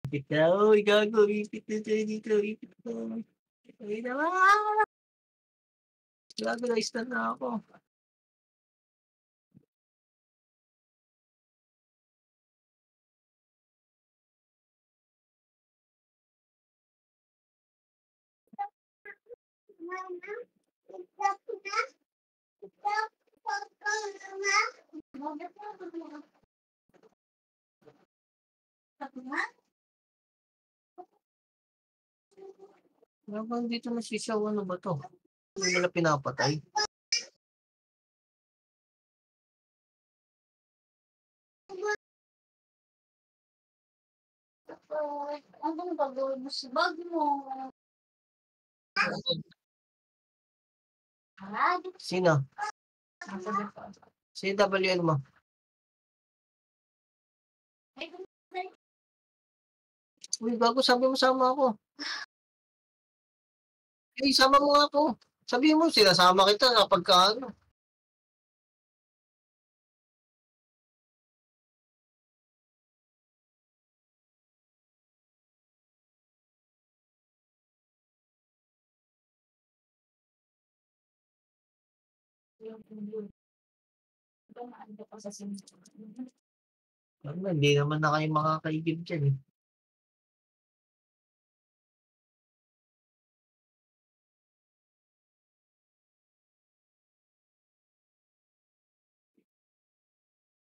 Ipit na, uy gago, ipit na tayo dito, ipit na. Ay naman! Gago, na-stun na ako. Habang dito nasisiyaw, ano ba to? Hindi nila pinapatay. Anong gagawin mo sa bag mo? Sino? Si WL mo? Uy, gago, sabi mo sama ako. Eh, sama mo nga ako. Sabihin mo, sinasama kita kapag ka ano. Hindi naman na kayo makakaigib dyan eh.